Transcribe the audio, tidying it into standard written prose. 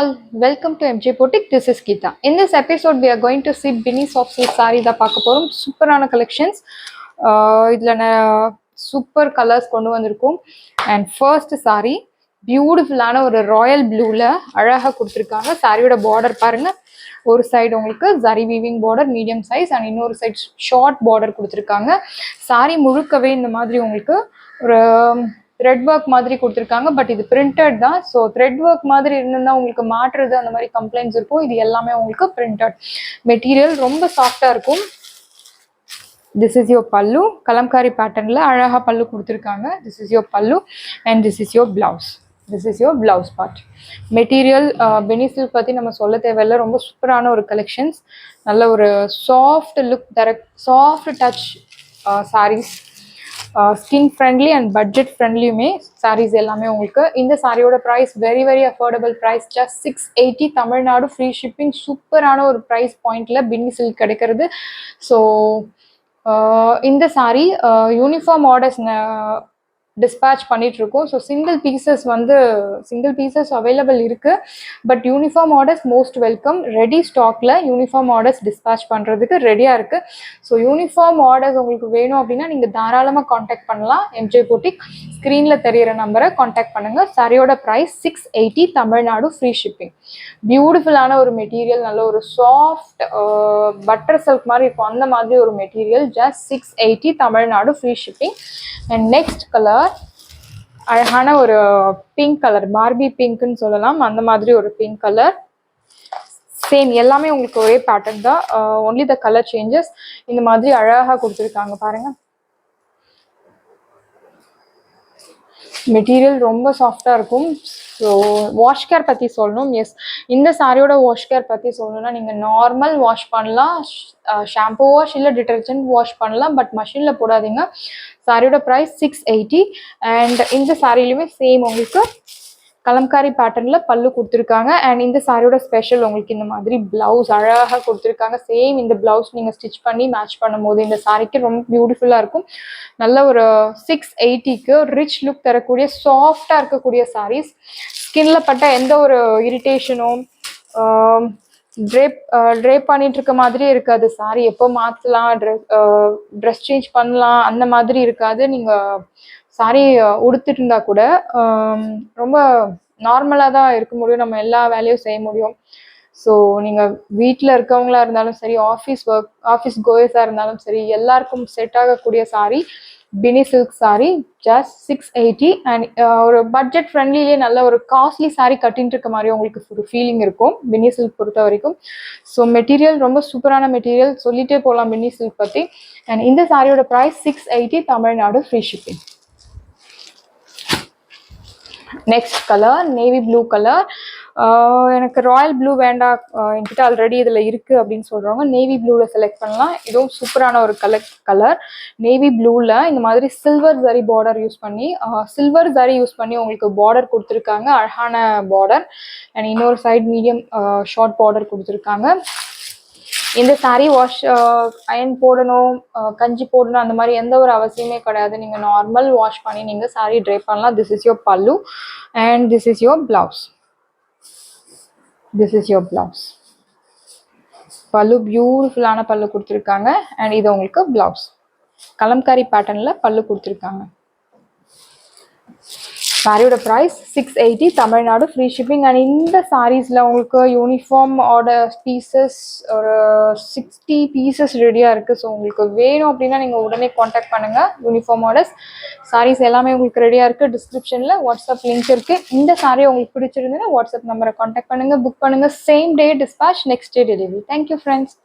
all, welcome to MJ Boutique. This is Geeta. In this episode, we are going to see Bini soft silk saree da paaka porum. Superana collections. Idla super colors kondu vandirukom. And first saree, beautiful ana or royal blue la அழகா கொடுத்திருக்காங்க. சாரியோட border பாருங்க. ஒரு side உங்களுக்கு zari weaving border medium size and இன்னொரு side short border கொடுத்திருக்காங்க. saree முழுக்கவே இந்த மாதிரி உங்களுக்கு ஒரு thread work மாதிரி கொடுத்திருக்காங்க. பட் இது printed தான். ஸோ thread work மாதிரி இருந்தா உங்களுக்கு மாற்றுறது அந்த மாதிரி கம்ப்ளைண்ட்ஸ் இருக்கும். இது எல்லாமே உங்களுக்கு printed மெட்டீரியல் ரொம்ப சாஃப்டா இருக்கும். This is your pallu. Kalamkari பேட்டர்ன்ல அழகா பல்லு கொடுத்திருக்காங்க. This is your pallu and this is your blouse. This is your blouse part. Material Binny silk பத்தி நம்ம சொல்ல தேவையில்லை. ரொம்ப சூப்பரான ஒரு கலெக்ஷன்ஸ். நல்ல ஒரு soft look soft touch sarees. Skin friendly and budget ஃப்ரெண்ட்லியுமே சாரீஸ் எல்லாமே உங்களுக்கு. இந்த சாரியோட price very affordable price, just 680 Tamil Nadu, free shipping. சூப்பரான ஒரு ப்ரைஸ் பாயிண்ட்ல பின்னி சில்க் கிடைக்கிறது. ஸோ இந்த சாரி யூனிஃபார்ம் ஆர்டர்ஸ் டிஸ்பேச் பண்ணிட்டு இருக்கோம். ஸோ சிங்கிள் பீசஸ் அவைலபிள் இருக்கு. But uniform orders most welcome. Ready ஸ்டாக்ல யூனிஃபார்ம் ஆர்டர்ஸ் டிஸ்பேச் பண்றதுக்கு ரெடியா இருக்கு. ஸோ யூனிஃபார்ம் ஆர்டர்ஸ் உங்களுக்கு வேணும் அப்படின்னா நீங்க தாராளமாக காண்டாக்ட் பண்ணலாம். எம்ஜே பொட்டிக் ஸ்க்ரீன்ல தெரியிற நம்பரை காண்டாக்ட் பண்ணுங்க. சாரியோட ப்ரைஸ் 680 தமிழ்நாடு, ஃப்ரீ ஷிப்பிங். பியூட்டிஃபுல்லான ஒரு மெட்டீரியல், நல்ல ஒரு சாஃப்ட் பட்டர் சில்க் மாதிரி இருக்கும் அந்த மாதிரி ஒரு material. Just 680 Tamil Nadu, free shipping. And next colour அழகான ஒரு பிங்க் கலர், பார்பி பிங்க்னு சொல்லலாம். அந்த மாதிரி ஒரு பிங்க் கலர். சேம் எல்லாமே உங்களுக்கு ஒரே பேட்டர்ன் தான், ஒன்லி த கலர் சேஞ்சஸ். இந்த மாதிரி அழகா கொடுத்துருக்காங்க பாருங்க. மெட்டீரியல் ரொம்ப சாஃப்டாக இருக்கும். ஸோ வாஷ் கேர் பற்றி சொல்லணும். எஸ், இந்த சாரியோட வாஷ் கேர் பற்றி சொல்லணும்னா நீங்கள் நார்மல் வாஷ் பண்ணலாம், ஷாம்பு வாஷ் இல்லை டிட்டர்ஜென்ட் வாஷ் பண்ணலாம். பட் மஷினில் போடாதீங்க. சாரியோட ப்ரைஸ் 680. அண்ட் இந்த சாரிலையுமே சேம் உங்களுக்கு கலம்காரி பேட்டர்ன்ல பல்லு கொடுத்துருக்காங்க. அண்ட் இந்த சாரியோட ஸ்பெஷல் உங்களுக்கு இந்த மாதிரி பிளவுஸ் அழகாக கொடுத்துருக்காங்க. சேம் இந்த பிளவுஸ் நீங்கள் ஸ்டிச் பண்ணி மேட்ச் பண்ணும்போது இந்த சாரிக்கு ரொம்ப பியூட்டிஃபுல்லாக இருக்கும். நல்ல ஒரு 680க்கு ரிச் லுக் தரக்கூடிய சாஃப்டாக இருக்கக்கூடிய சாரீஸ். ஸ்கின்ல பட்ட எந்த ஒரு இரிட்டேஷனும் ட்ரேப் பண்ணிட்டு இருக்க மாதிரியே இருக்காது. சாரி எப்போ மாற்றலாம், ட்ரெஸ் சேஞ்ச் பண்ணலாம் அந்த மாதிரி இருக்காது. நீங்கள் சாரி உடுத்துட்டு இருந்தா கூட ரொம்ப நார்மலாக தான் இருக்க முடியும். நம்ம எல்லா வேலையும் செய்ய முடியும். ஸோ நீங்கள் வீட்டில் இருக்கவங்களா இருந்தாலும் சரி, ஆஃபீஸ் கோயர்ஸாக இருந்தாலும் சரி, எல்லாருக்கும் செட் ஆகக்கூடிய sari Binny silk sari. Just 680. And ஒரு பட்ஜெட் ஃப்ரெண்ட்லியே நல்ல ஒரு காஸ்ட்லி சாரி கட்டின்னு இருக்க மாதிரி உங்களுக்கு ஒரு ஃபீலிங் இருக்கும் பினி சில்க் பொறுத்த வரைக்கும். ஸோ மெட்டீரியல் ரொம்ப சூப்பரான மெட்டீரியல், சொல்லிட்டே போகலாம் பினி சில்க் பற்றி. அண்ட் இந்த சாரியோட price 680 Tamil Nadu, free shipping. Next colour navy blue colour. எனக்கு ராயல் ப்ளூ வேண்டாம், என்கிட்ட ஆல்ரெடி இதில் இருக்குது அப்படின்னு சொல்கிறவங்க நேவி ப்ளூவில் செலக்ட் பண்ணலாம். இதுவும் சூப்பரான ஒரு கலர். நேவி ப்ளூவில் இந்த மாதிரி சில்வர் ஜரி யூஸ் பண்ணி உங்களுக்கு பார்டர் கொடுத்துருக்காங்க. அழகான பார்டர். அண்ட் இன்னொரு சைடு மீடியம் ஷார்ட் பார்டர் கொடுத்துருக்காங்க. இந்த சாரீ வாஷ் அயன் போடணும், கஞ்சி போடணும் அந்த மாதிரி எந்த ஒரு அவசியமே கிடையாது. நீங்கள் நார்மல் வாஷ் பண்ணி நீங்கள் சாரீ ட்ரை பண்ணலாம். திஸ் இஸ் யோர் பல்லு and this is your blouse. பல்லு பியூட்டிஃபுல்லான பல்லு கொடுத்துருக்காங்க. அண்ட் இது உங்களுக்கு பிளவுஸ் கலம்காரி பேட்டர்னில் பல்லு கொடுத்துருக்காங்க. சாரியோட price 680 Tamil Nadu, free shipping. And இந்த சாரீஸில் உங்களுக்கு யூனிஃபார்ம் ஆர்டர் பீசஸ் ஒரு 60 பீசஸ் ரெடியாக இருக்குது. ஸோ உங்களுக்கு வேணும் அப்படின்னா நீங்கள் உடனே காண்டாக்ட் பண்ணுங்கள். யூனிஃபார்ம் ஆர்டர்ஸ் சாரீஸ் எல்லாமே உங்களுக்கு ரெடியாக இருக்குது. டிஸ்கிரிப்ஷனில் வாட்ஸ்அப் லிங்க் இருக்குது. இந்த சாரீ உங்களுக்கு பிடிச்சிருந்ததுன்னா வாட்ஸ்அப் நம்பரை காண்டாக்ட் பண்ணுங்கள், புக் பண்ணுங்கள். Same day dispatch, next day delivery. Thank you friends.